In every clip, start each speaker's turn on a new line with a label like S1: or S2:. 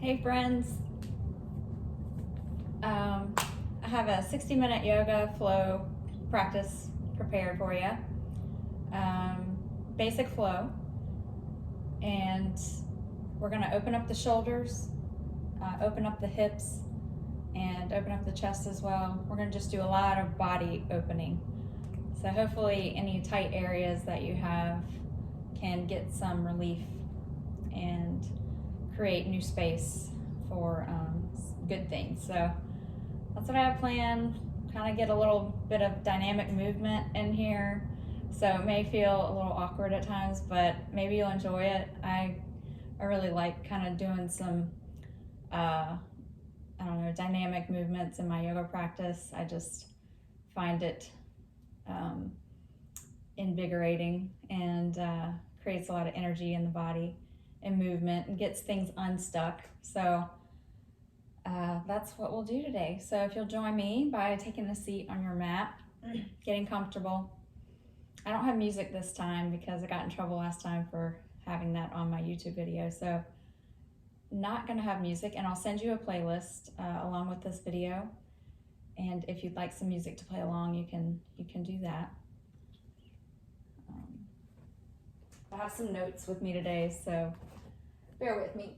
S1: Hey friends, I have a 60-minute yoga flow practice prepared for you. Basic flow, and we're going to open up the shoulders, open up the hips, and open up the chest as well. We're going to just do a lot of body opening. So hopefully any tight areas that you have can get some relief and create new space for good things. So that's what I have planned. Kind of get a little bit of dynamic movement in here. So it may feel a little awkward at times, but maybe you'll enjoy it. I really like kind of doing some, dynamic movements in my yoga practice. I just find it invigorating and creates a lot of energy in the body and movement and gets things unstuck. So that's what we'll do today. So if you'll join me by taking a seat on your mat, getting comfortable. I don't have music this time because I got in trouble last time for having that on my YouTube video. So not gonna have music, and I'll send you a playlist along with this video. And if you'd like some music to play along, you can do that. I have some notes with me today, so bear with me.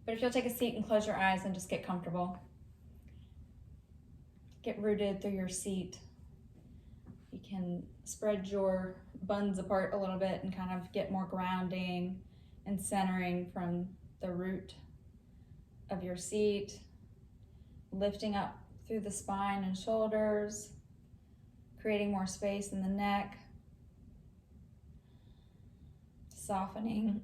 S1: But if you'll take a seat and close your eyes and just get comfortable. Get rooted through your seat. You can spread your buns apart a little bit and kind of get more grounding and centering from the root of your seat, lifting up through the spine and shoulders, creating more space in the neck, softening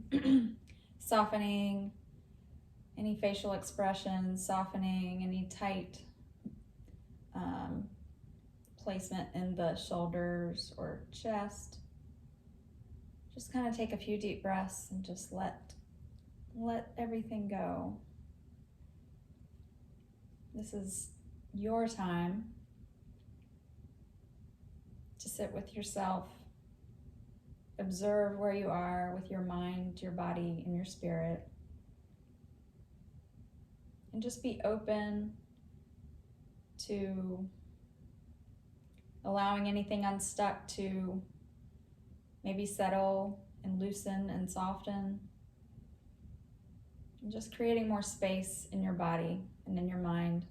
S1: any facial expressions, softening any tight placement in the shoulders or chest. Just kind of take a few deep breaths and just let everything go. This is your time to sit with yourself, observe where you are with your mind, your body, and your spirit, and just be open to allowing anything unstuck to maybe settle and loosen and soften, and just creating more space in your body and in your mind.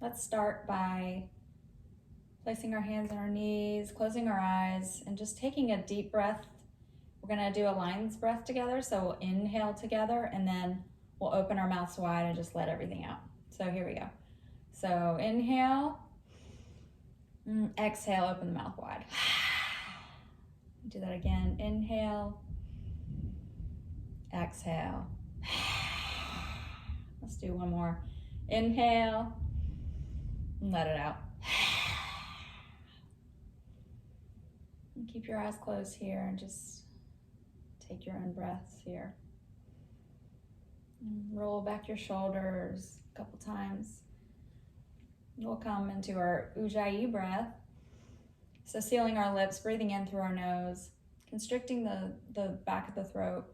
S1: Let's start by placing our hands on our knees, closing our eyes, and just taking a deep breath. We're gonna do a lion's breath together, so we'll inhale together and then we'll open our mouths wide and just let everything out. So here we go. So inhale, exhale, open the mouth wide. Do that again, inhale, exhale. Let's do one more. Inhale, and let it out. And keep your eyes closed here and just take your own breaths here. And roll back your shoulders a couple times. We'll come into our Ujjayi breath. So sealing our lips, breathing in through our nose, constricting the back of the throat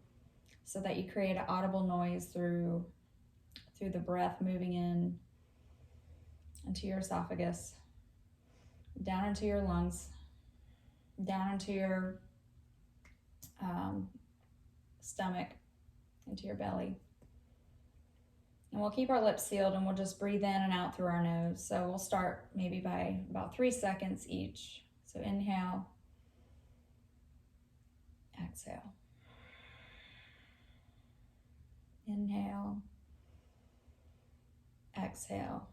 S1: so that you create an audible noise through the breath, moving in into your esophagus, down into your lungs, down into your stomach, into your belly. And we'll keep our lips sealed and we'll just breathe in and out through our nose. So we'll start maybe by about 3 seconds each. So inhale, exhale. Inhale, exhale.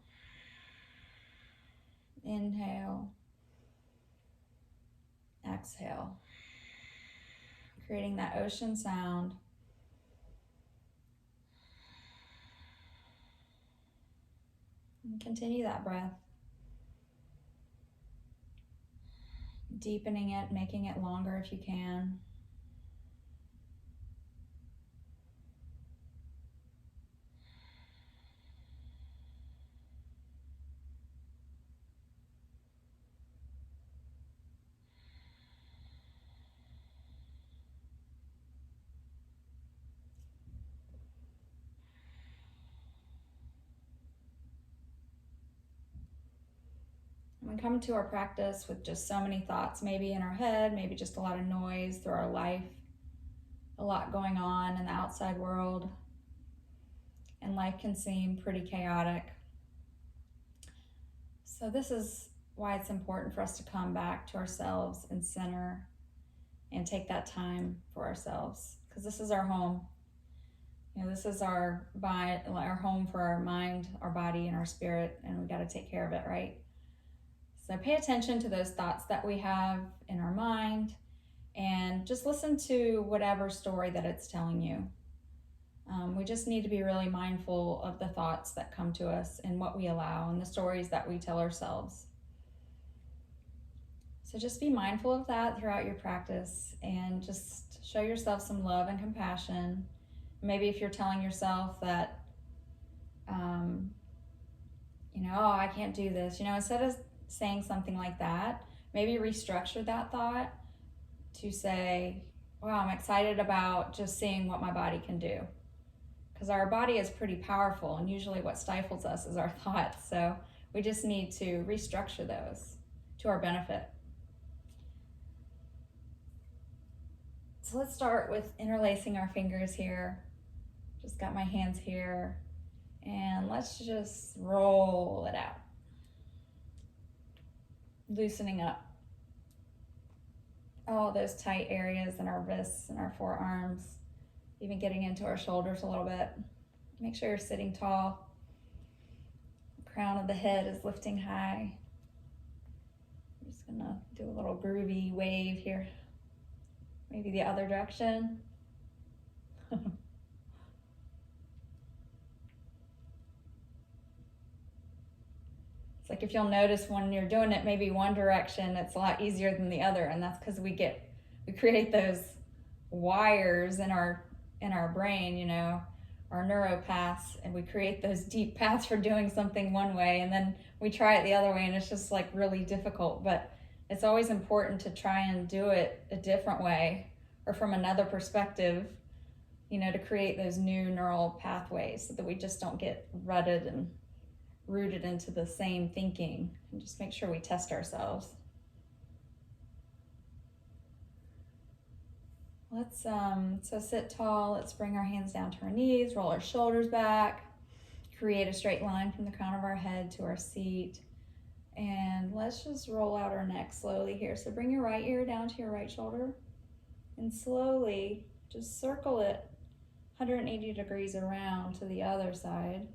S1: Inhale, exhale. Creating that ocean sound. And continue that breath. Deepening it, making it longer if you can. we come to our practice with just so many thoughts, maybe in our head, maybe just a lot of noise through our life, a lot going on in the outside world, and life can seem pretty chaotic. So this is why it's important for us to come back to ourselves and center and take that time for ourselves, because this is our home. This is our home for our mind, our body, and our spirit, and we got to take care of it, right? So pay attention to those thoughts that we have in our mind, and just listen to whatever story that it's telling you. We just need to be really mindful of the thoughts that come to us and what we allow and the stories that we tell ourselves. So just be mindful of that throughout your practice, and just show yourself some love and compassion. Maybe if you're telling yourself that, oh, I can't do this, instead of saying something like that, maybe restructure that thought to say, wow, I'm excited about just seeing what my body can do. Because our body is pretty powerful, and usually what stifles us is our thoughts. So we just need to restructure those to our benefit. So let's start with interlacing our fingers here. Just got my hands here, and let's just roll it out. Loosening up all those tight areas in our wrists and our forearms, even getting into our shoulders a little bit. Make sure you're sitting tall. The crown of the head is lifting high. I'm just gonna do a little groovy wave here. Maybe the other direction. It's like if you'll notice when you're doing it maybe one direction, it's a lot easier than the other, and that's because we create those wires in our brain, our neuropaths, and we create those deep paths for doing something one way, and then we try it the other way, and it's just like really difficult. But it's always important to try and do it a different way or from another perspective, to create those new neural pathways so that we just don't get rutted and rooted into the same thinking, and just make sure we test ourselves. Let's so sit tall. Let's bring our hands down to our knees, roll our shoulders back, create a straight line from the crown of our head to our seat, and let's just roll out our neck slowly here. So bring your right ear down to your right shoulder, and slowly just circle it 180 degrees around to the other side.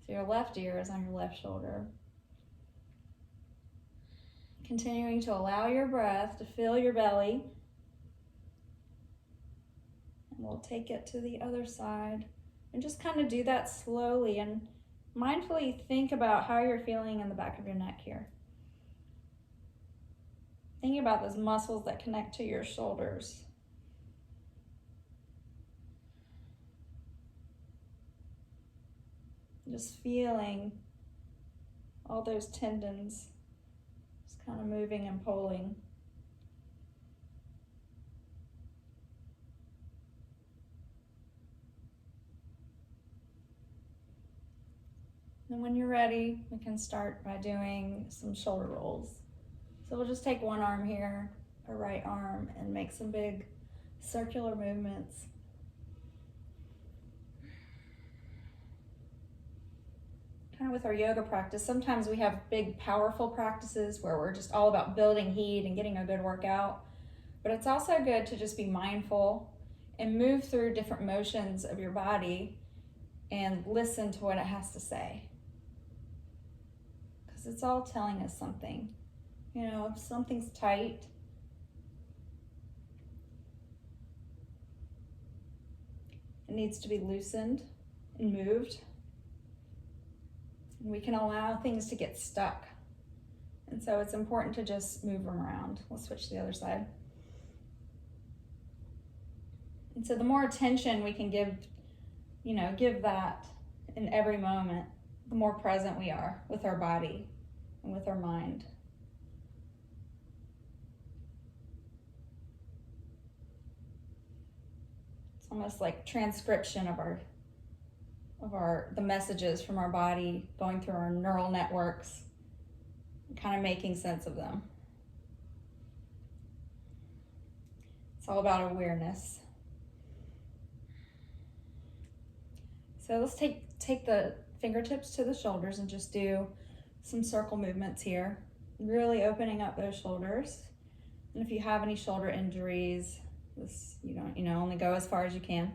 S1: So your left ear is on your left shoulder. Continuing to allow your breath to fill your belly. And we'll take it to the other side. And just kind of do that slowly and mindfully think about how you're feeling in the back of your neck here. Thinking about those muscles that connect to your shoulders. Just feeling all those tendons just kind of moving and pulling. And when you're ready, we can start by doing some shoulder rolls. So we'll just take one arm here, our right arm, and make some big circular movements. Kind of with our yoga practice, sometimes we have big, powerful practices where we're just all about building heat and getting a good workout. But it's also good to just be mindful and move through different motions of your body and listen to what it has to say. Because it's all telling us something. If something's tight, it needs to be loosened and moved. We can allow things to get stuck. And so it's important to just move them around. We'll switch to the other side. And so the more attention we can give that in every moment, the more present we are with our body and with our mind. It's almost like transcription of the messages from our body going through our neural networks, kind of making sense of them. It's all about awareness. So let's take the fingertips to the shoulders and just do some circle movements here, really opening up those shoulders. And if you have any shoulder injuries, this, only go as far as you can.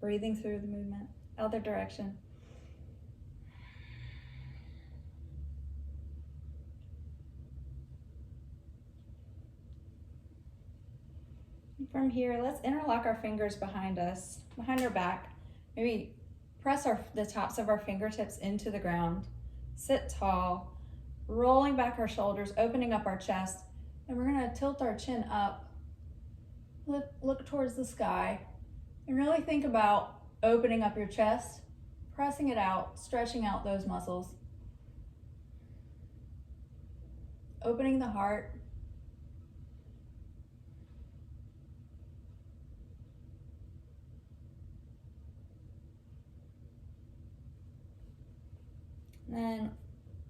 S1: Breathing through the movement, other direction. From here, let's interlock our fingers behind us, behind our back. Maybe press the tops of our fingertips into the ground. Sit tall, rolling back our shoulders, opening up our chest, and we're gonna tilt our chin up, look towards the sky, and really think about opening up your chest, pressing it out, stretching out those muscles, opening the heart. Then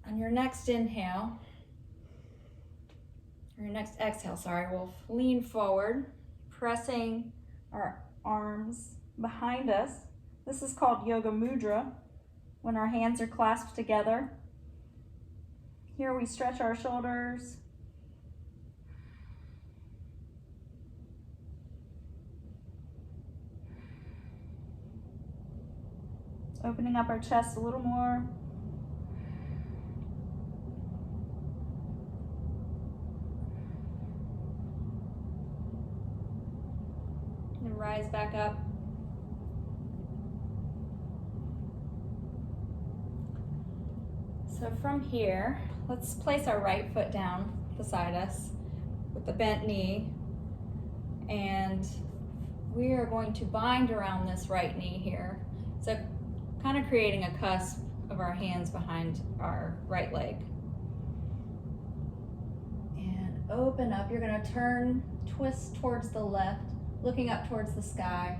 S1: on your next inhale, or your next exhale, we'll lean forward, pressing our arms behind us. This is called Yoga Mudra, when our hands are clasped together. Here we stretch our shoulders. Opening up our chest a little more. And rise back up. So from here, let's place our right foot down beside us with the bent knee, and we are going to bind around this right knee here. So kind of creating a cusp of our hands behind our right leg. And open up, you're gonna twist towards the left, looking up towards the sky.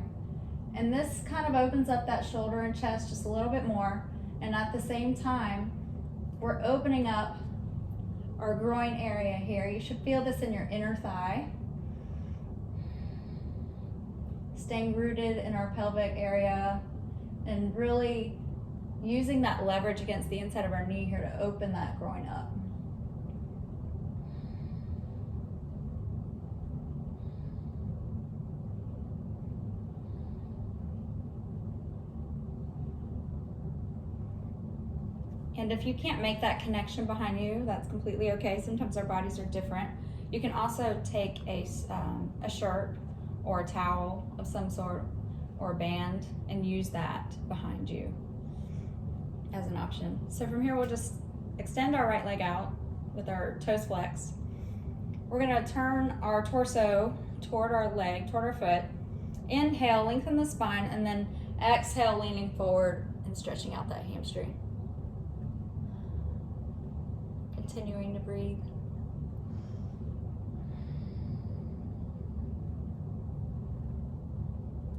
S1: And this kind of opens up that shoulder and chest just a little bit more. And at the same time, we're opening up our groin area here. You should feel this in your inner thigh. Staying rooted in our pelvic area and really using that leverage against the inside of our knee here to open that groin up. And if you can't make that connection behind you, that's completely okay. Sometimes our bodies are different. You can also take a shirt or a towel of some sort or a band and use that behind you as an option. So from here, we'll just extend our right leg out with our toes flexed. We're gonna turn our torso toward our leg, toward our foot. Inhale, lengthen the spine, and then exhale, leaning forward and stretching out that hamstring. Continuing to breathe.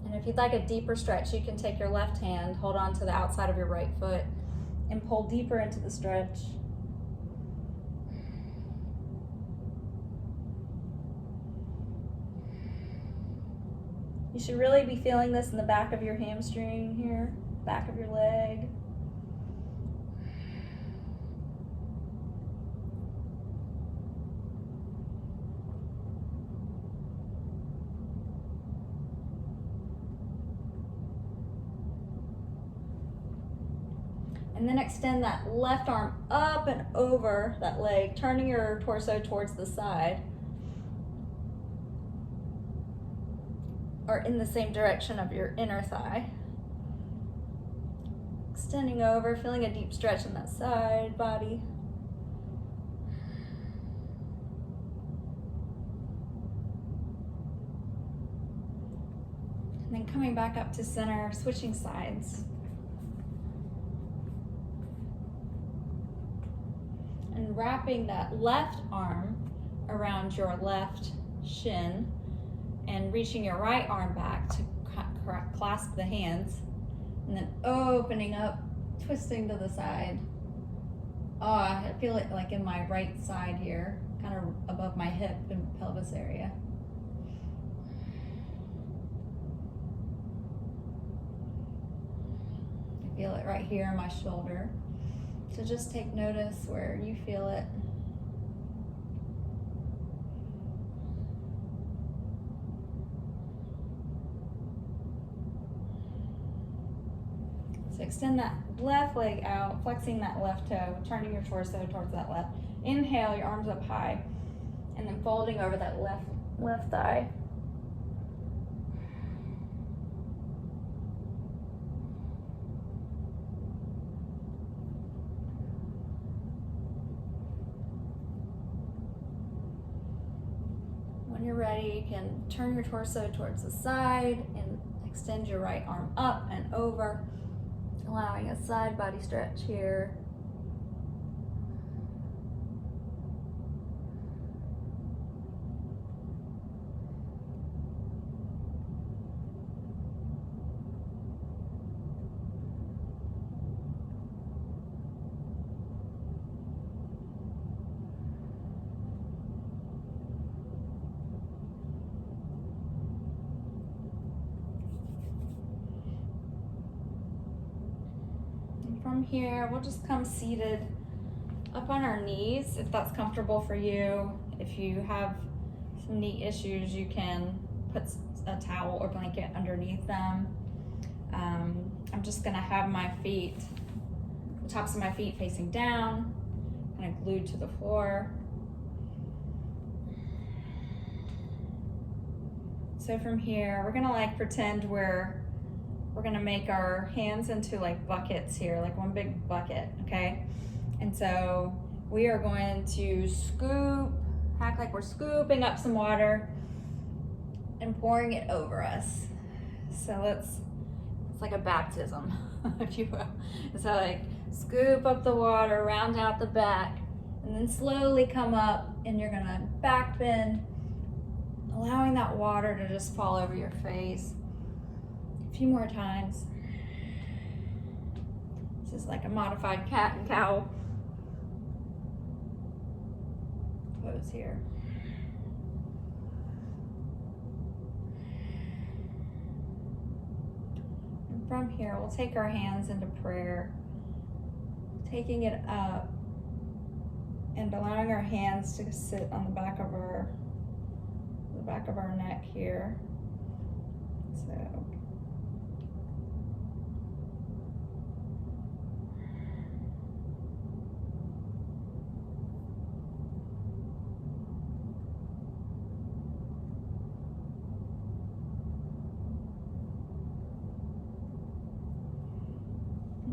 S1: And if you'd like a deeper stretch, you can take your left hand, hold on to the outside of your right foot, and pull deeper into the stretch. You should really be feeling this in the back of your hamstring here, back of your leg. And then extend that left arm up and over that leg, turning your torso towards the side, or in the same direction of your inner thigh. Extending over, feeling a deep stretch in that side body. And then coming back up to center, switching sides. And wrapping that left arm around your left shin and reaching your right arm back to clasp the hands, and then opening up twisting to the side. Oh, I feel it like in my right side here, kind of above my hip and pelvis area. I feel it right here in my shoulder. So just take notice where you feel it. So extend that left leg out, flexing that left toe, turning your torso towards that left. Inhale, your arms up high, and then folding over that left thigh. When you're ready, you can turn your torso towards the side and extend your right arm up and over, allowing a side body stretch here. From here, we'll just come seated up on our knees if that's comfortable for you. If you have some knee issues, you can put a towel or blanket underneath them. I'm just gonna have my feet, the tops of my feet facing down, kind of glued to the floor. So from here, we're gonna like pretend we're gonna make our hands into like buckets here, like one big bucket, okay? And so we are going to act like we're scooping up some water and pouring it over us. So it's like a baptism, if you will. So like scoop up the water, round out the back, and then slowly come up, and you're gonna back bend, allowing that water to just fall over your face. A few more times. This is like a modified cat and cow pose here. And from here, we'll take our hands into prayer, taking it up and allowing our hands to sit on the back of our neck here. So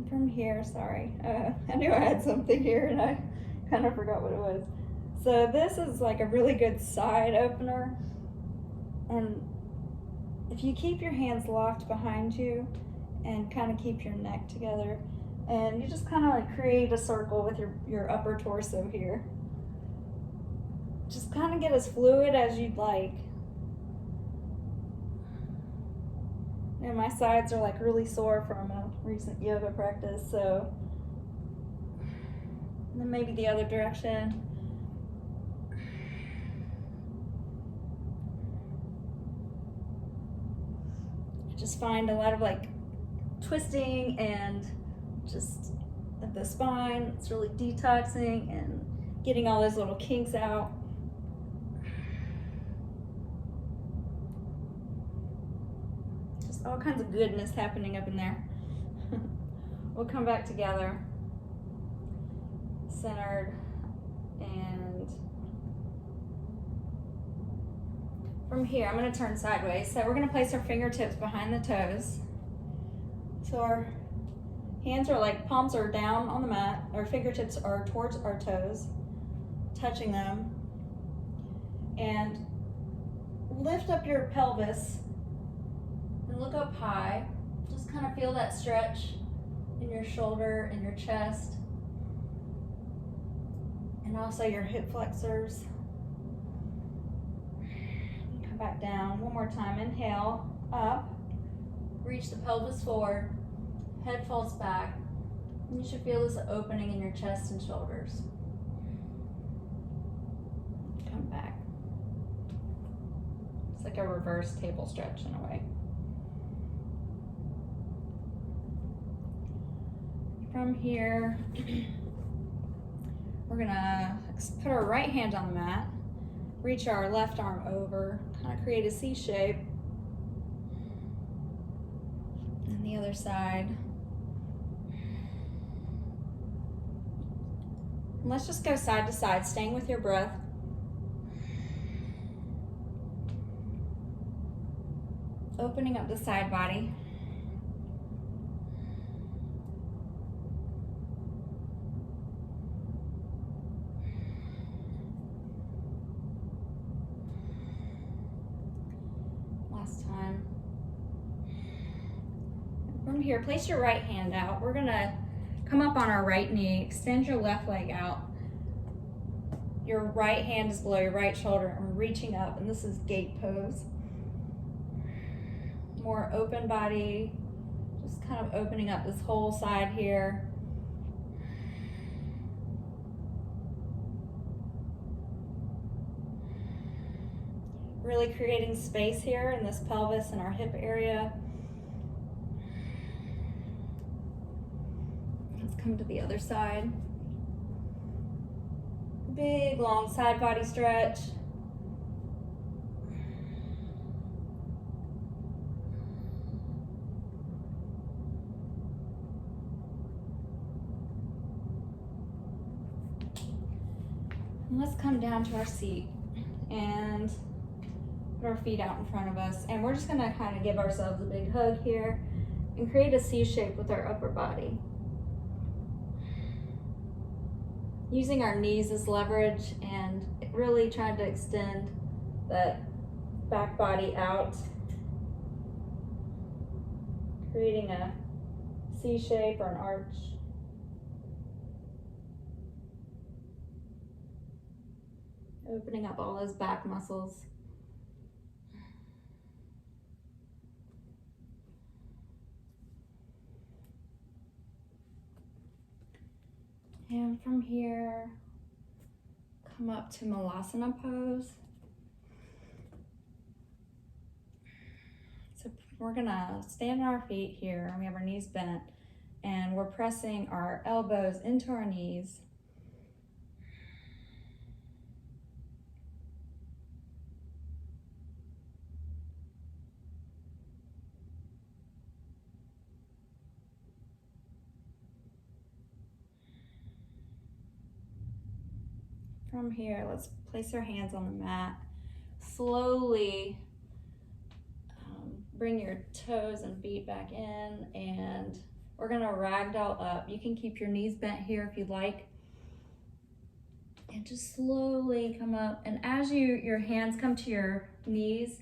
S1: from here, sorry, I knew I had something here and I kind of forgot what it was. So this is like a really good side opener, and if you keep your hands locked behind you and kind of keep your neck together, and you just kind of like create a circle with your upper torso here, just kind of get as fluid as you'd like. And my sides are like really sore from a recent yoga practice, so. And then maybe the other direction. I just find a lot of like twisting and just at the spine. It's really detoxing and getting all those little kinks out. All kinds of goodness happening up in there. We'll come back together, centered, and from here, I'm going to turn sideways. So we're going to place our fingertips behind the toes. So our hands are like, palms are down on the mat, our fingertips are towards our toes, touching them, and lift up your pelvis. And look up high. Just kind of feel that stretch in your shoulder and your chest. And also your hip flexors. Come back down. One more time. Inhale, up. Reach the pelvis forward. Head falls back. You should feel this opening in your chest and shoulders. Come back. It's like a reverse table stretch in a way. From here, we're gonna put our right hand on the mat, reach our left arm over, kind of create a C shape. And the other side. And let's just go side to side, staying with your breath. Opening up the side body. Last time. From here, place your right hand out. We're gonna come up on our right knee, extend your left leg out. Your right hand is below your right shoulder and we're reaching up, and this is gate pose. More open body, just kind of opening up this whole side here. Really creating space here in this pelvis and our hip area. Let's come to the other side. Big, long side body stretch. And let's come down to our seat and put our feet out in front of us. And we're just gonna kind of give ourselves a big hug here and create a C shape with our upper body. Using our knees as leverage and really trying to extend that back body out. Creating a C shape or an arch. Opening up all those back muscles. And from here, come up to Malasana pose. So we're gonna stand on our feet here, and we have our knees bent, and we're pressing our elbows into our knees. From here, let's place our hands on the mat. Slowly bring your toes and feet back in, and we're gonna ragdoll up. You can keep your knees bent here if you'd like. And just slowly come up. And as your hands come to your knees,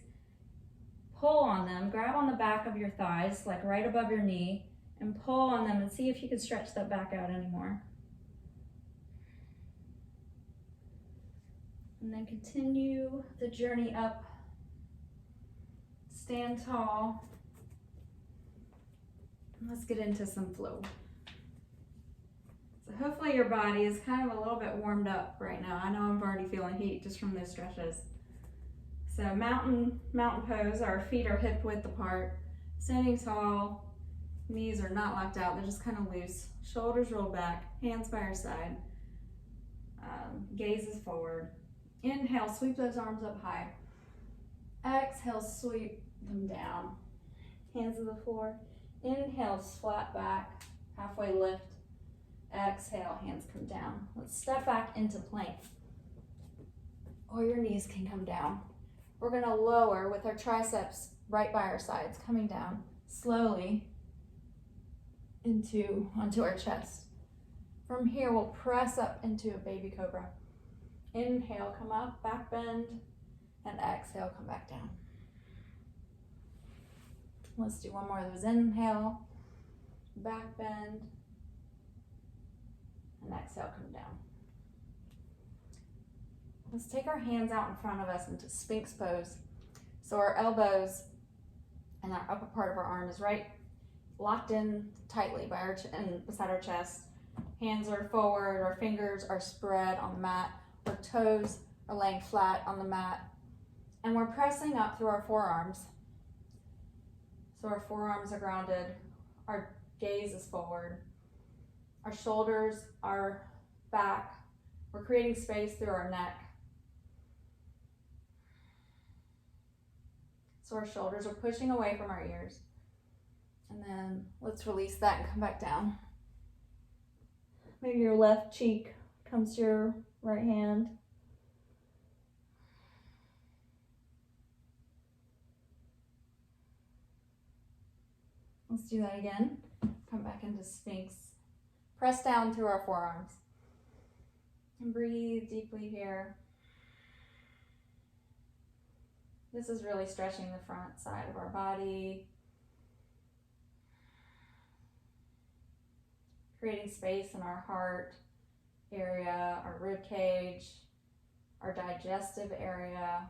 S1: pull on them, grab on the back of your thighs, like right above your knee, and pull on them and see if you can stretch that back out anymore. And then continue the journey up. Stand tall. And let's get into some flow. So hopefully your body is kind of a little bit warmed up right now. I know I'm already feeling heat just from those stretches. So mountain pose, our feet are hip width apart. Standing tall, knees are not locked out, they're just kind of loose. Shoulders roll back, hands by your side. Gaze is forward. Inhale, sweep those arms up high. Exhale, sweep them down. Hands to the floor. Inhale, flat back, halfway lift. Exhale, hands come down. Let's step back into plank. Or your knees can come down. We're gonna lower with our triceps right by our sides, coming down slowly onto our chest. From here, we'll press up into a baby cobra. Inhale, come up, back bend, and exhale, come back down. Let's do one more of those. Inhale, back bend, and exhale, come down. Let's take our hands out in front of us into Sphinx pose. So our elbows and our upper part of our arm is right locked in tightly by our and beside our chest. Hands are forward, our fingers are spread on the mat, our toes are laying flat on the mat, and we're pressing up through our forearms. So our forearms are grounded, our gaze is forward, our shoulders are back, we're creating space through our neck. So our shoulders are pushing away from our ears. And then let's release that and come back down. Maybe your left cheek comes to your right hand. Let's do that again. Come back into Sphinx. Press down through our forearms. And breathe deeply here. This is really stretching the front side of our body. Creating space in our heart area, our rib cage, our digestive area.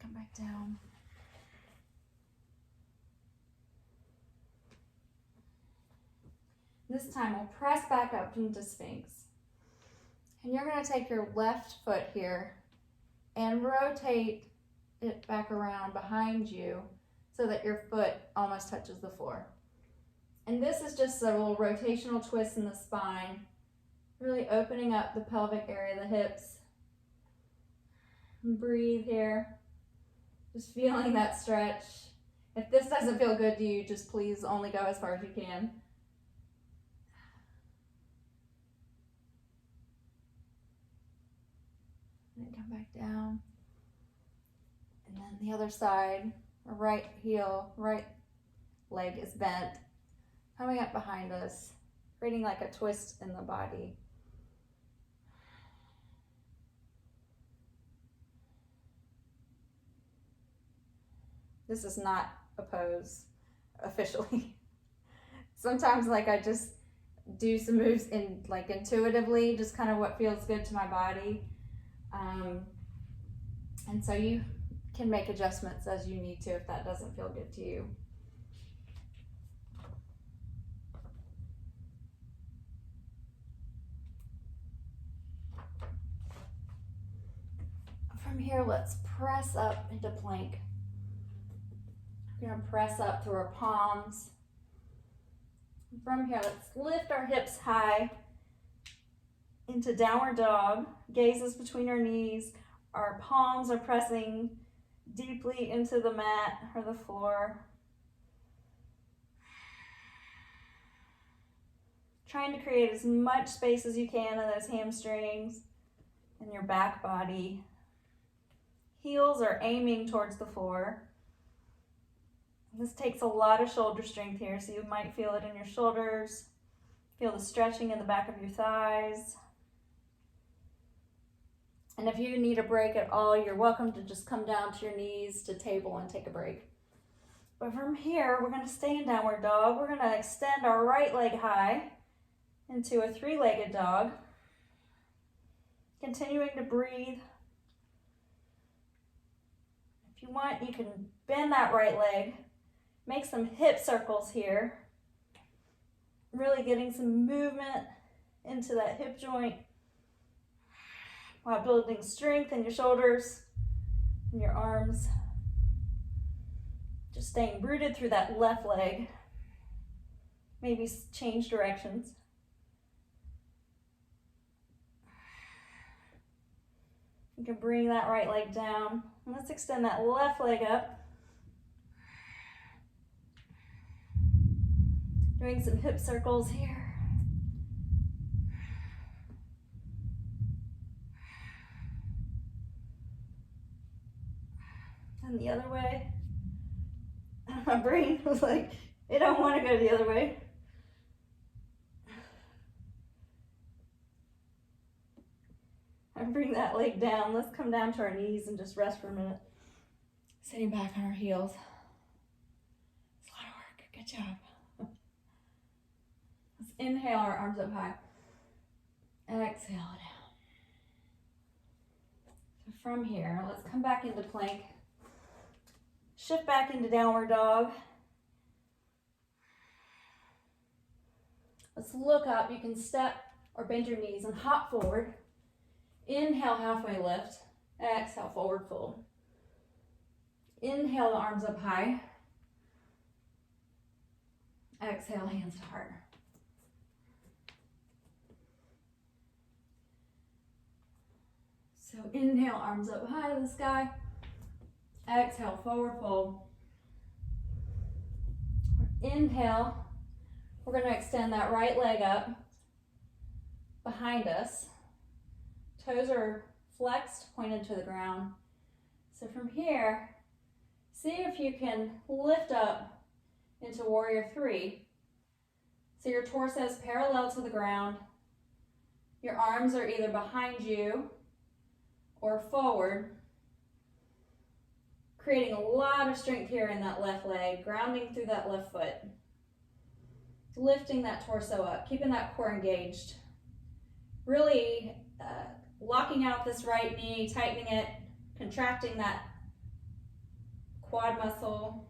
S1: Come back down. This time we'll press back up into Sphinx. And you're going to take your left foot here and rotate it back around behind you so that your foot almost touches the floor. And this is just a little rotational twist in the spine, really opening up the pelvic area, the hips. And breathe here, just feeling that stretch. If this doesn't feel good to you, just please only go as far as you can. And come back down. And then the other side, right heel, right leg is bent, coming up behind us, creating like a twist in the body. This is not a pose officially. Sometimes I just do some moves in intuitively, just kind of what feels good to my body. And so you can make adjustments as you need to if that doesn't feel good to you. From here, let's press up into plank. We're going to press up through our palms. From here, let's lift our hips high into downward dog. Gazes between our knees. Our palms are pressing deeply into the mat or the floor. Trying to create as much space as you can in those hamstrings and your back body. Heels are aiming towards the floor. This takes a lot of shoulder strength here, so you might feel it in your shoulders. Feel the stretching in the back of your thighs. And if you need a break at all, you're welcome to just come down to your knees to table and take a break. But from here, we're going to stay in downward dog. We're going to extend our right leg high into a three-legged dog. Continuing to breathe. If you want, you can bend that right leg. Make some hip circles here. Really getting some movement into that hip joint while building strength in your shoulders and your arms. Just staying rooted through that left leg. Maybe change directions. You can bring that right leg down. And let's extend that left leg up. Doing some hip circles here. And the other way. My brain was like, it don't want to go the other way. And bring that leg down. Let's come down to our knees and just rest for a minute. Sitting back on our heels. It's a lot of work. Good job. Let's inhale our arms up high. Exhale down. from here, let's come back into plank. Shift back into downward dog. Let's look up. You can step or bend your knees and hop forward. Inhale, halfway lift. Exhale, forward fold. Inhale, the arms up high. Exhale, hands to heart. So inhale, arms up high to the sky. Exhale, forward fold. Inhale, we're going to extend that right leg up behind us. Toes are flexed, pointed to the ground. So from here, see if you can lift up into warrior three. So your torso is parallel to the ground. Your arms are either behind you or forward, creating a lot of strength here in that left leg, grounding through that left foot, lifting that torso up, keeping that core engaged, really locking out this right knee, tightening it, contracting that quad muscle.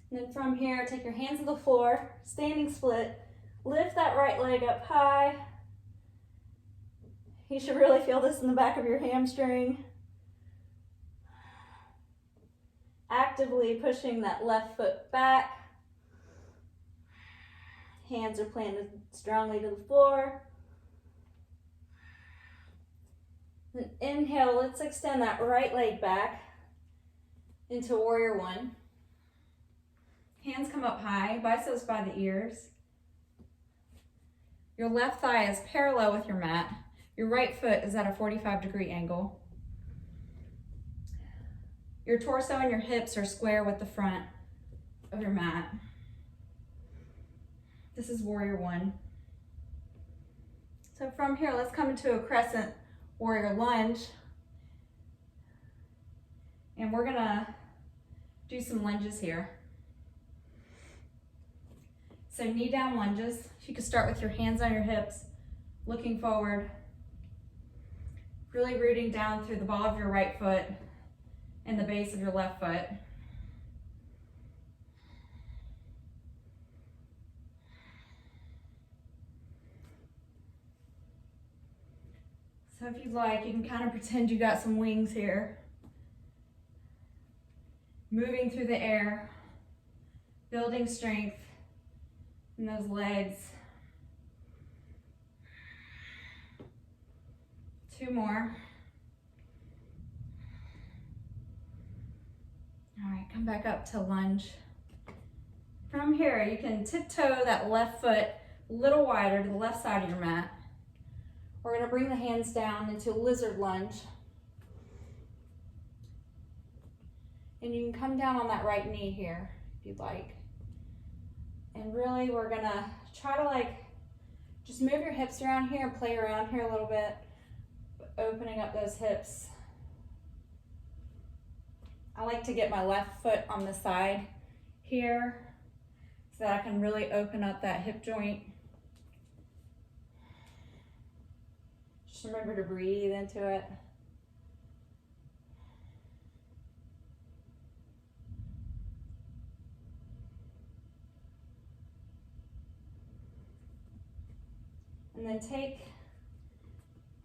S1: And then from here, take your hands to the floor, standing split, lift that right leg up high. You should really feel this in the back of your hamstring. Actively pushing that left foot back. Hands are planted strongly to the floor. Then inhale, let's extend that right leg back into warrior one. Hands come up high, biceps by the ears. Your left thigh is parallel with your mat. Your right foot is at a 45-degree angle. Your torso and your hips are square with the front of your mat. This is warrior one. So from here, let's come into a crescent warrior lunge. And we're gonna do some lunges here. So knee down lunges. You can start with your hands on your hips, looking forward, really rooting down through the ball of your right foot and the base of your left foot. So if you'd like, you can kind of pretend you got some wings here. Moving through the air, building strength in those legs. 2 more. All right, come back up to lunge. From here, you can tiptoe that left foot a little wider to the left side of your mat. We're gonna bring the hands down into lizard lunge. And you can come down on that right knee here, if you'd like. And really, we're gonna try to just move your hips around here and play around here a little bit, opening up those hips. I like to get my left foot on the side here so that I can really open up that hip joint. Just remember to breathe into it. And then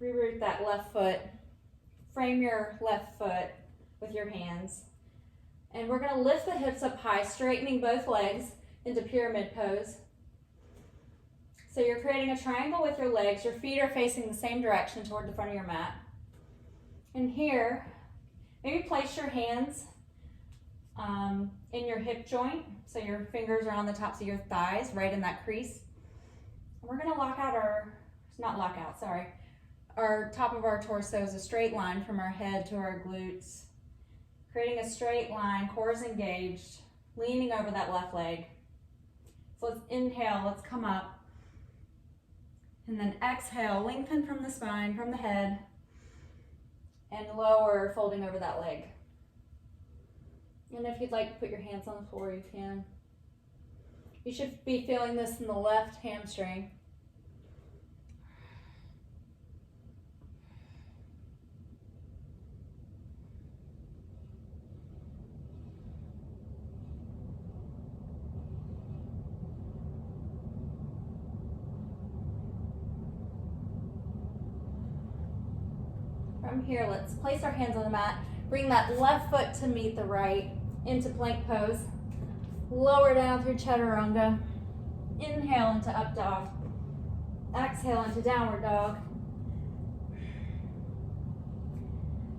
S1: reroot that left foot, frame your left foot with your hands. And we're gonna lift the hips up high, straightening both legs into pyramid pose. So you're creating a triangle with your legs. Your feet are facing the same direction toward the front of your mat. And here, maybe place your hands in your hip joint. So your fingers are on the tops of your thighs, right in that crease. And we're gonna lock out our top of our torso is a straight line from our head to our glutes. Creating a straight line, core is engaged, leaning over that left leg. So let's inhale, let's come up. And then exhale, lengthen from the spine, from the head, and lower, folding over that leg. And if you'd like to put your hands on the floor, you can. You should be feeling this in the left hamstring. From here, let's place our hands on the mat. Bring that left foot to meet the right into plank pose. Lower down through chaturanga. Inhale into up dog. Exhale into downward dog.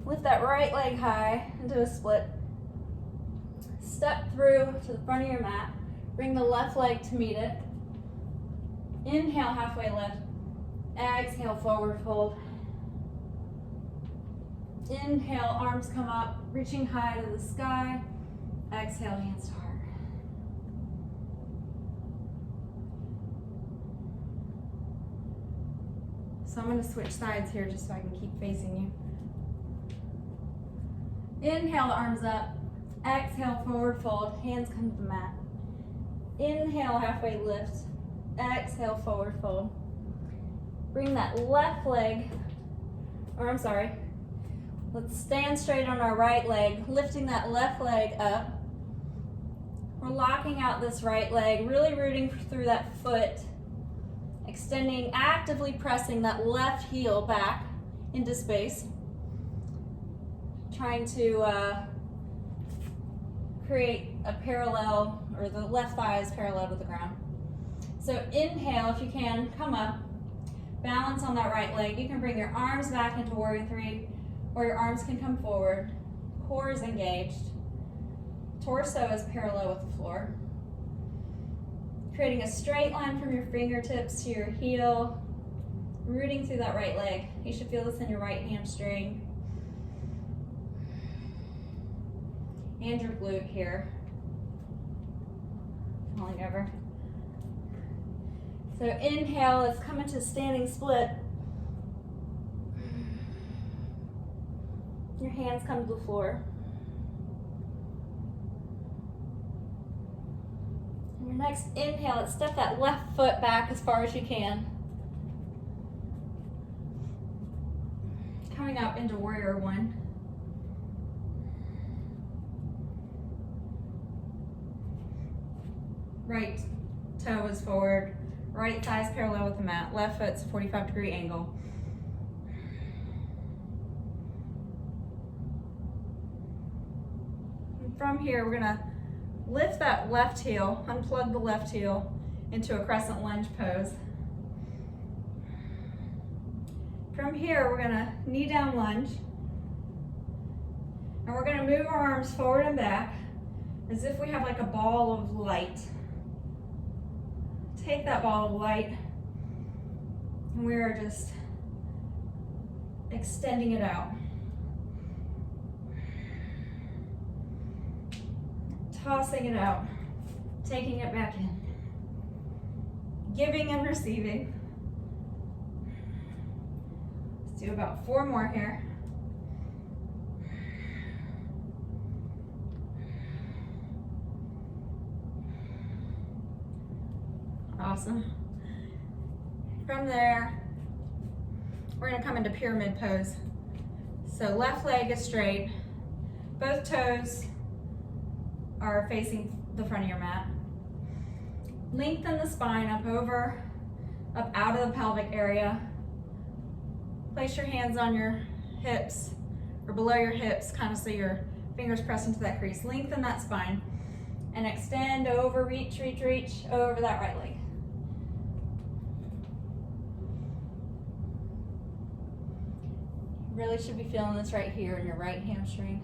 S1: Lift that right leg high into a split. Step through to the front of your mat. Bring the left leg to meet it. Inhale, halfway lift. Exhale, forward fold. Inhale, arms come up, reaching high to the sky. Exhale, hands to heart. So I'm going to switch sides here just so I can keep facing you. Inhale, the arms up. Exhale, forward fold. Hands come to the mat. Inhale, halfway lift. Exhale, forward fold. Bring that left leg, let's stand straight on our right leg, lifting that left leg up. We're locking out this right leg, really rooting through that foot, extending, actively pressing that left heel back into space. Trying to create a parallel, or the left thigh is parallel to the ground. So inhale, if you can, come up, balance on that right leg. You can bring your arms back into warrior three, or your arms can come forward. Core is engaged. Torso is parallel with the floor. Creating a straight line from your fingertips to your heel, rooting through that right leg. You should feel this in your right hamstring and your glute here. Falling over. So inhale, let's come into standing split. Your hands come to the floor. And your next inhale, let's step that left foot back as far as you can. Coming up into warrior one. Right toe is forward. Right thigh is parallel with the mat. Left foot's 45-degree angle. And from here, we're gonna lift that left heel, unplug the left heel into a crescent lunge pose. From here, we're gonna knee down lunge. And we're gonna move our arms forward and back as if we have like a ball of light. Take that ball of light, and we are just extending it out. Tossing it out, taking it back in. Giving and receiving. Let's do about 4 more here. Awesome. From there, we're gonna come into pyramid pose. So left leg is straight, both toes are facing the front of your mat. Lengthen the spine up out of the pelvic area. Place your hands on your hips, or below your hips, kind of so your fingers press into that crease. Lengthen that spine, and extend over, reach over that right leg. Really should be feeling this right here in your right hamstring.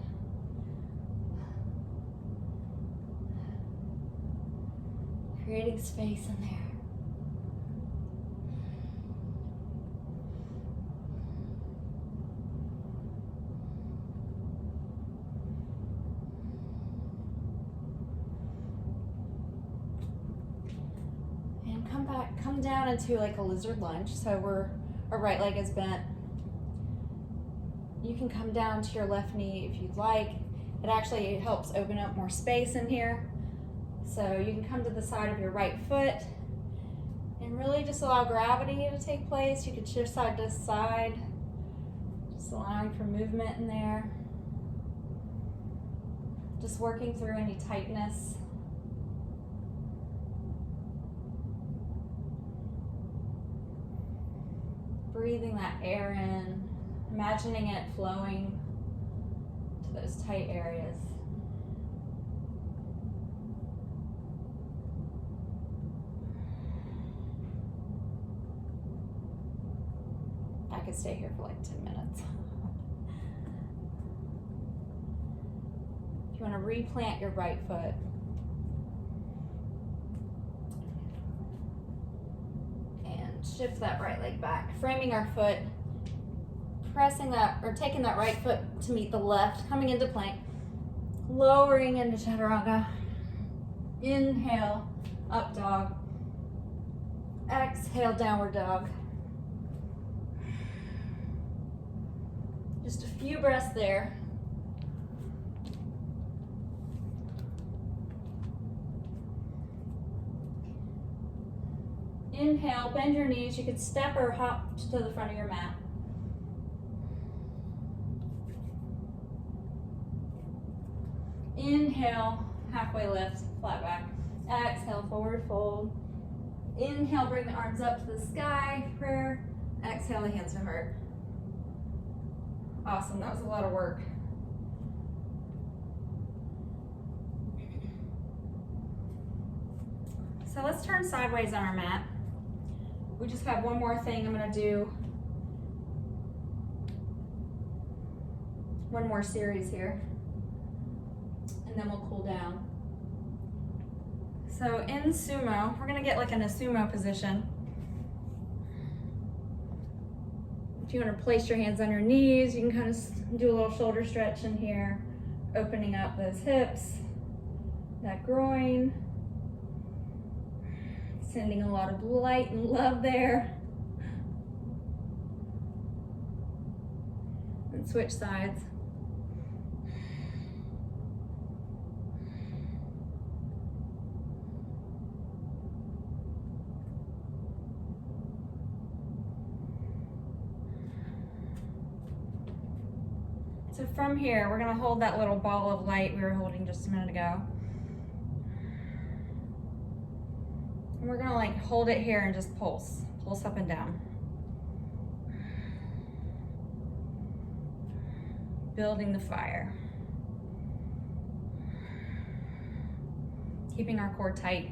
S1: Creating space in there. And come down into like a lizard lunge. So our right leg is bent. You can come down to your left knee if you'd like. It actually helps open up more space in here. So you can come to the side of your right foot and really just allow gravity to take place. You can shift side to side, just allowing for movement in there. Just working through any tightness. Breathing that air in Imagining it flowing to those tight areas. I could stay here for like 10 minutes. If you want to replant your right foot, and shift that right leg back, framing our foot, pressing that, or taking that right foot to meet the left, coming into plank, lowering into chaturanga. Inhale, up dog. Exhale, downward dog. Just a few breaths there. Inhale, bend your knees. You could step or hop to the front of your mat. Inhale, halfway lift, flat back. Exhale, forward fold. Inhale, bring the arms up to the sky, prayer. Exhale, the hands to heart. Awesome, that was a lot of work. So let's turn sideways on our mat. We just have one more thing I'm gonna do. One more series here, and then we'll cool down. So in sumo, we're gonna get like in a sumo position. If you want to place your hands on your knees, you can kind of do a little shoulder stretch in here, opening up those hips, that groin, sending a lot of light and love there. And switch sides. So from here, we're gonna hold that little ball of light we were holding just a minute ago. And we're gonna like hold it here and just pulse up and down. Building the fire. Keeping our core tight,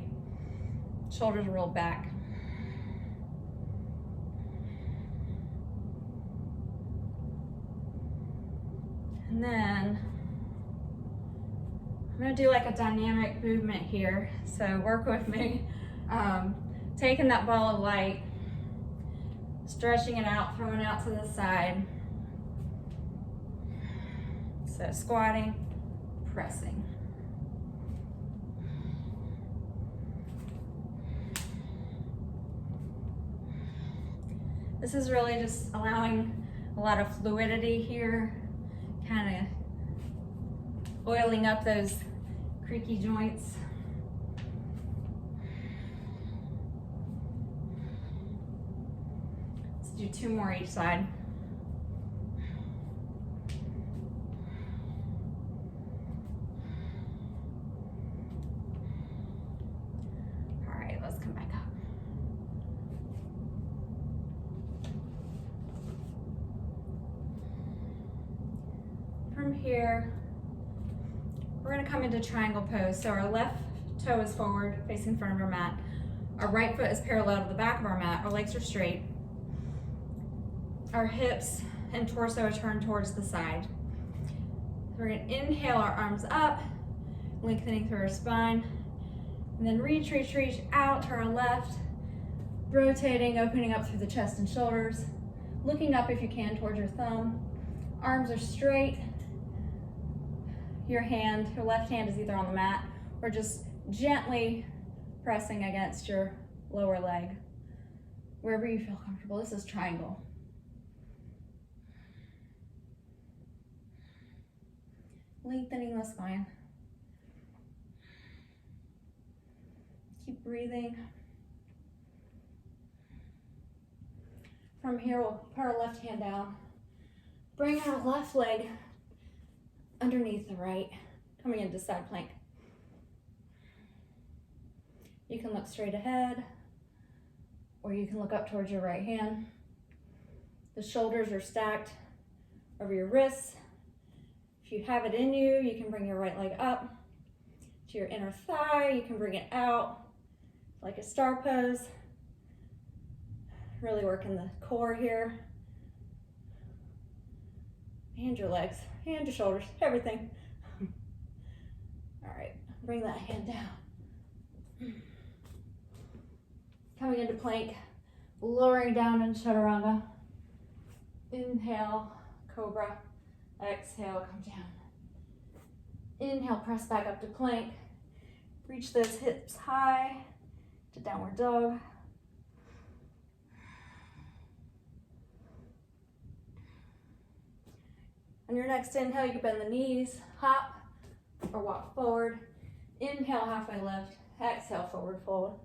S1: shoulders rolled back. And then I'm gonna do like a dynamic movement here, so work with me. Taking that ball of light, stretching it out, throwing it out to the side. So squatting, pressing. This is really just allowing a lot of fluidity here, kind of oiling up those creaky joints. Let's do 2 more each side. All right, let's come back up. From here, we're gonna come into triangle pose. So our left toe is forward, facing in front of our mat. Our right foot is parallel to the back of our mat. Our legs are straight. Our hips and torso are turned towards the side. We're gonna inhale our arms up, lengthening through our spine, and then reach out to our left, rotating, opening up through the chest and shoulders, looking up if you can towards your thumb. Arms are straight. Your left hand is either on the mat or just gently pressing against your lower leg, wherever you feel comfortable. This is triangle. Lengthening the spine. Keep breathing. From here, we'll put our left hand down. Bring our left leg underneath the right, coming into side plank. You can look straight ahead, or you can look up towards your right hand. The shoulders are stacked over your wrists. If you have it in you, you can bring your right leg up to your inner thigh. You can bring it out like a star pose. Really working the core here. And your legs, and your shoulders, everything. All right, bring that hand down. Coming into plank, lowering down in chaturanga. Inhale, cobra. Exhale, come down. Inhale, press back up to plank. Reach those hips high to downward dog. On your next inhale, you can bend the knees, hop, or walk forward. Inhale, halfway lift. Exhale, forward fold.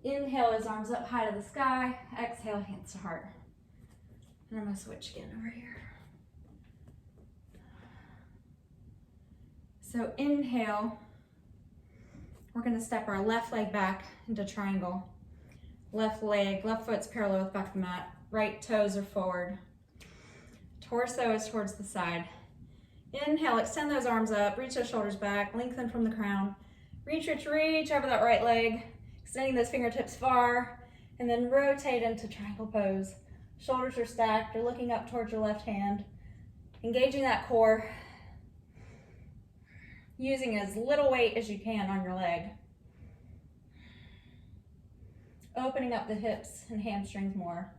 S1: Inhale is arms up high to the sky. Exhale, hands to heart. And I'm gonna switch again over here. So inhale, we're gonna step our left leg back into triangle. Left leg, left foot's parallel with back of the mat. Right toes are forward. Torso is towards the side. Inhale, extend those arms up, reach those shoulders back, lengthen from the crown. Reach, reach, reach over that right leg, extending those fingertips far, and then rotate into triangle pose. Shoulders are stacked, you're looking up towards your left hand, engaging that core, using as little weight as you can on your leg. Opening up the hips and hamstrings more.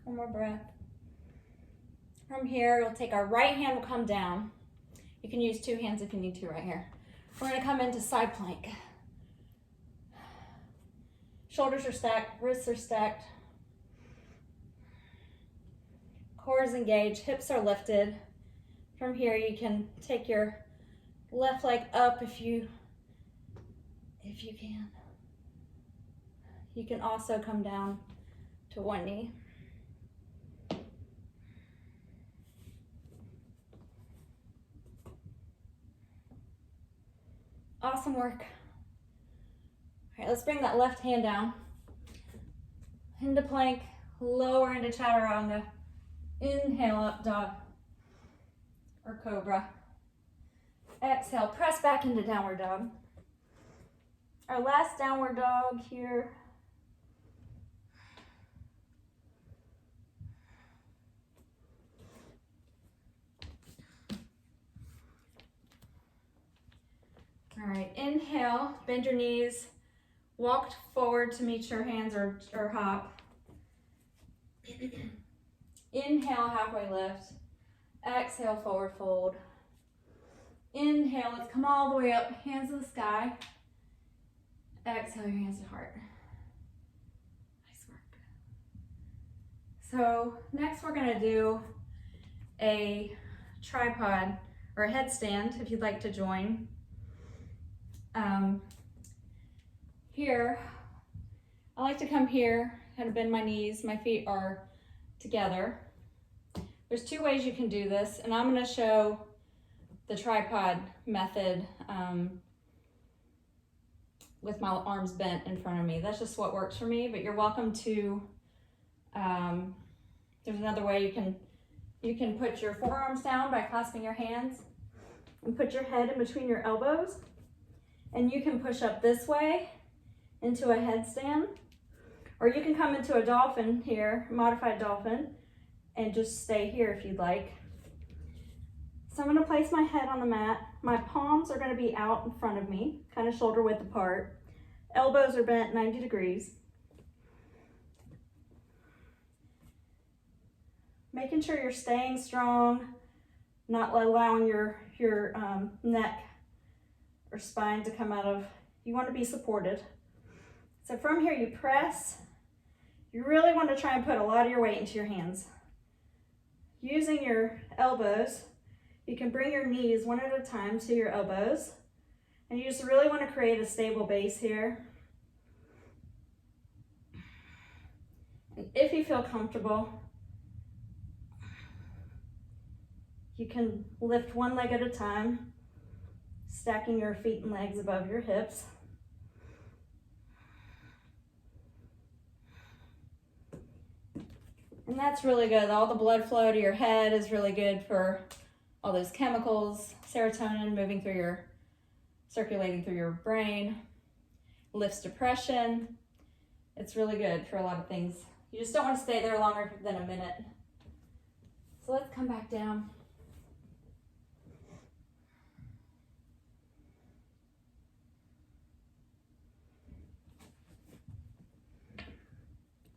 S1: One more breath. From here, we'll take our right hand, will come down. You can use two hands if you need to right here. We're gonna come into side plank. Shoulders are stacked, wrists are stacked. Core is engaged, hips are lifted. From here, you can take your left leg up if you can. You can also come down to one knee. Awesome work. All right, let's bring that left hand down. Into plank, lower into chaturanga. Inhale, up dog or cobra. Exhale, press back into downward dog. Our last downward dog here. All right, inhale, bend your knees, walk forward to meet your hands or hop. Inhale, halfway lift. Exhale, forward fold. Inhale, let's come all the way up, hands to the sky. Exhale, your hands to heart. Nice work. So next we're gonna do a tripod or a headstand if you'd like to join. Here, I like to come here, kind of bend my knees, my feet are together. There's two ways you can do this, and I'm gonna show the tripod method with my arms bent in front of me. That's just what works for me, but you're welcome to, there's another way you can put your forearms down by clasping your hands and put your head in between your elbows, and you can push up this way into a headstand, or you can come into a dolphin here, modified dolphin, and just stay here if you'd like. So I'm gonna place my head on the mat. My palms are gonna be out in front of me, kind of shoulder width apart. Elbows are bent 90 degrees. Making sure you're staying strong, not allowing your neck or spine to come out of, you want to be supported. So from here you press. You really want to try and put a lot of your weight into your hands. Using your elbows, you can bring your knees one at a time to your elbows, and you just really want to create a stable base here. And if you feel comfortable, you can lift one leg at a time, stacking your feet and legs above your hips. And that's really good. All the blood flow to your head is really good for all those chemicals, serotonin circulating through your brain, lifts depression. It's really good for a lot of things. You just don't want to stay there longer than a minute. So let's come back down.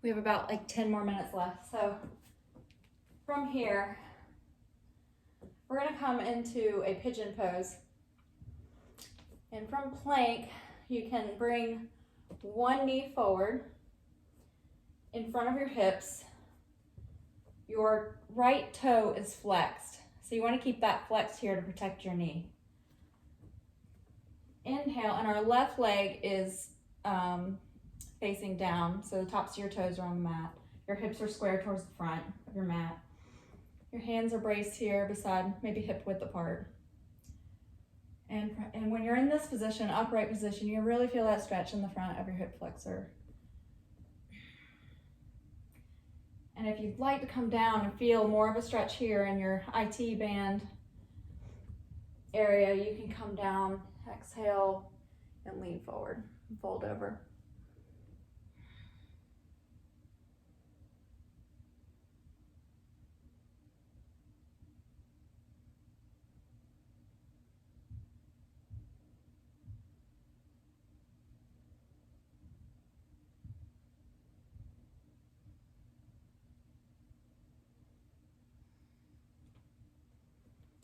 S1: We have about like 10 more minutes left. So from here, we're gonna come into a pigeon pose. And from plank, you can bring one knee forward in front of your hips. Your right toe is flexed. So you wanna keep that flexed here to protect your knee. Inhale, and our left leg is facing down, so the tops of your toes are on the mat. Your hips are square towards the front of your mat. Your hands are braced here beside, maybe hip width apart. And when you're in this position, upright position, you really feel that stretch in the front of your hip flexor. And if you'd like to come down and feel more of a stretch here in your IT band area, you can come down, exhale, and lean forward, and fold over.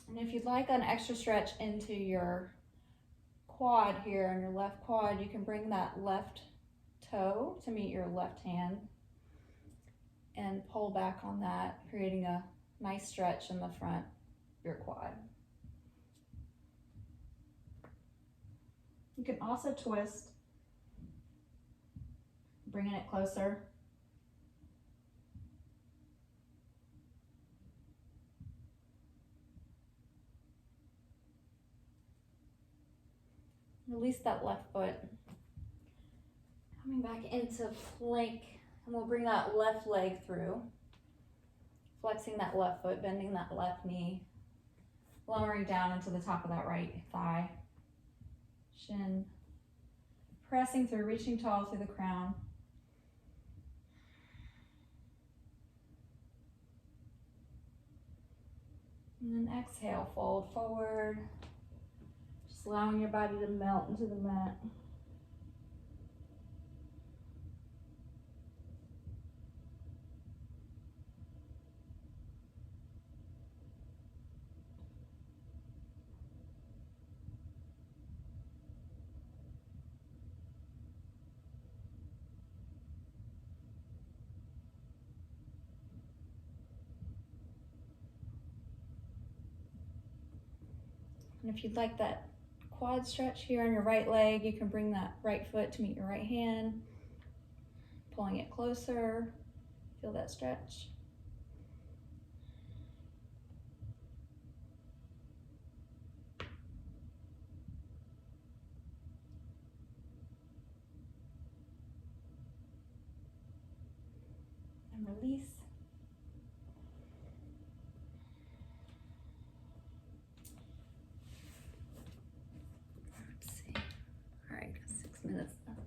S1: And if you'd like an extra stretch into your quad here on your left quad, you can bring that left toe to meet your left hand and pull back on that, creating a nice stretch in the front of your quad. You can also twist, bringing it closer. Release that left foot. Coming back into plank, and we'll bring that left leg through. Flexing that left foot, bending that left knee. Lowering down into the top of that right thigh. Shin. Pressing through, reaching tall through the crown. And then exhale, fold forward. Just allowing your body to melt into the mat. And if you'd like that quad stretch here on your right leg, you can bring that right foot to meet your right hand, pulling it closer. Feel that stretch. And release. Let's see. All right, 6 minutes left.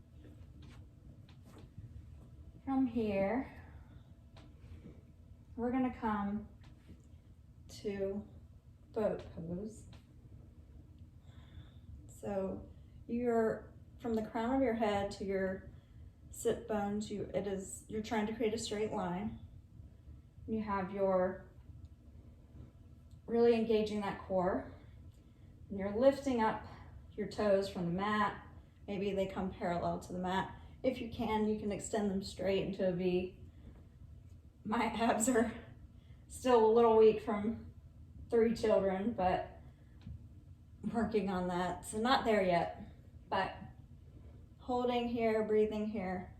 S1: From here, we're gonna come to boat pose. So you're from the crown of your head to your sit bones, you're trying to create a straight line. You have your really engaging that core, and you're lifting up your toes from the mat. Maybe they come parallel to the mat. If you can extend them straight into a V. My abs are still a little weak from 3 children, but I'm working on that. So not there yet, but holding here, breathing here.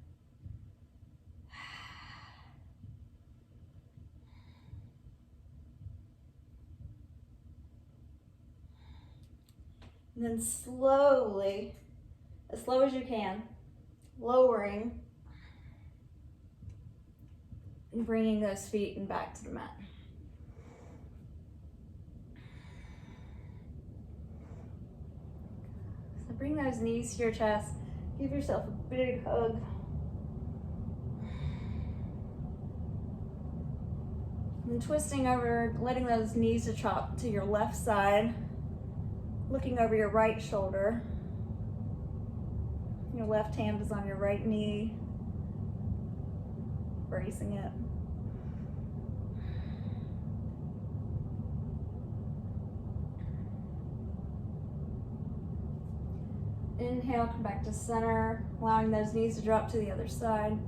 S1: And then slowly, as slow as you can, lowering And bringing those feet and back to the mat. So bring those knees to your chest. Give yourself a big hug. And twisting over, letting those knees drop to your left side, looking over your right shoulder. Your left hand is on your right knee, bracing it. Inhale, come back to center, allowing those knees to drop to the other side.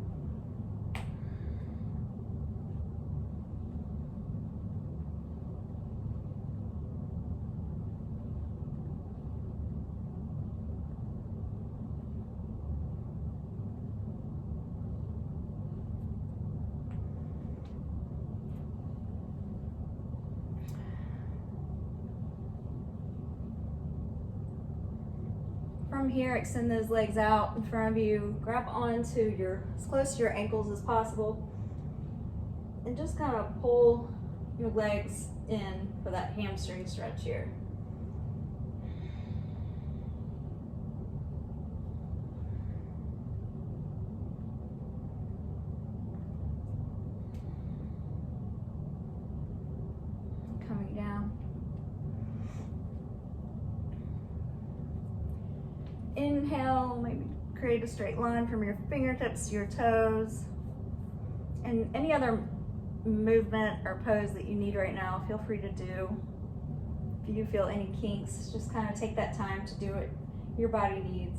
S1: From here, extend those legs out in front of you. Grab onto as close to your ankles as possible. And just kind of pull your legs in for that hamstring stretch here. Coming down. Inhale, maybe create a straight line from your fingertips to your toes. And any other movement or pose that you need right now, feel free to do. If you feel any kinks, just kind of take that time to do what your body needs.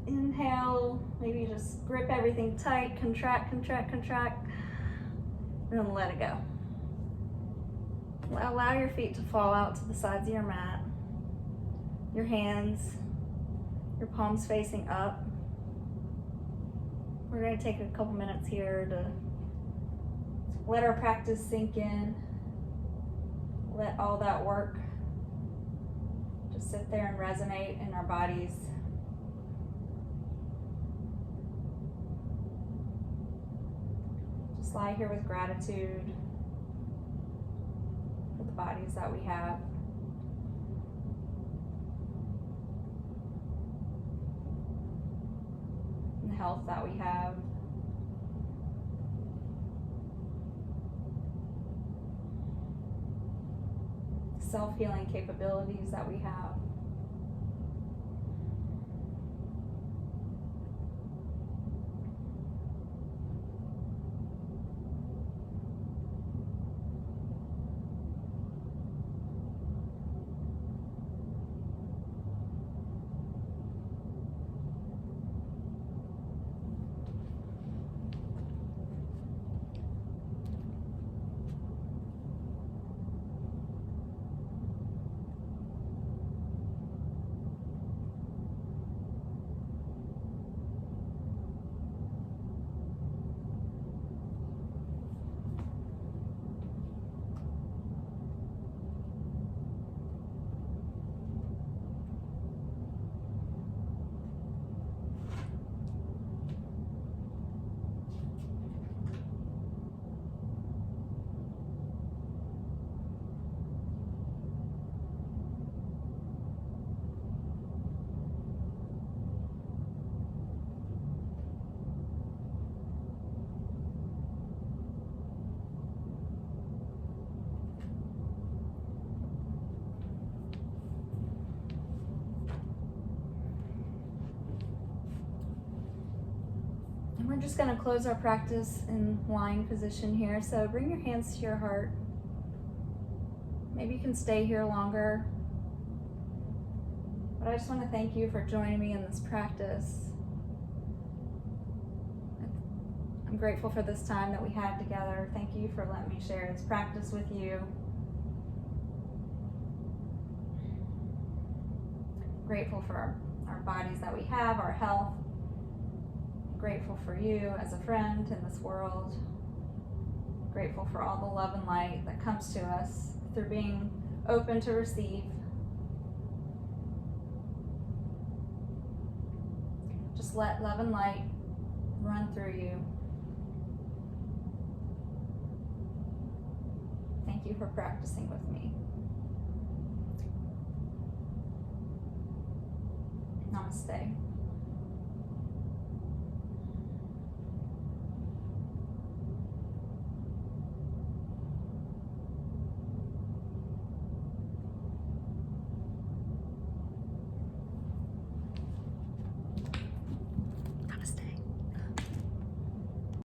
S1: Inhale, maybe just grip everything tight, contract, contract, contract, and then let it go. Allow your feet to fall out to the sides of your mat. Your hands, your palms facing up. We're going to take a couple minutes here to let our practice sink in. Let all that work just sit there and resonate in our bodies. Just lie here with gratitude for the bodies that we have. And the health that we have. Self-healing capabilities that we have. And we're just going to close our practice in lying position here. So bring your hands to your heart. Maybe you can stay here longer. But I just want to thank you for joining me in this practice. I'm grateful for this time that we had together. Thank you for letting me share this practice with you. Grateful for our bodies that we have, our health. Grateful for you as a friend in this world. Grateful for all the love and light that comes to us through being open to receive. Just let love and light run through you. Thank you for practicing with me. Namaste.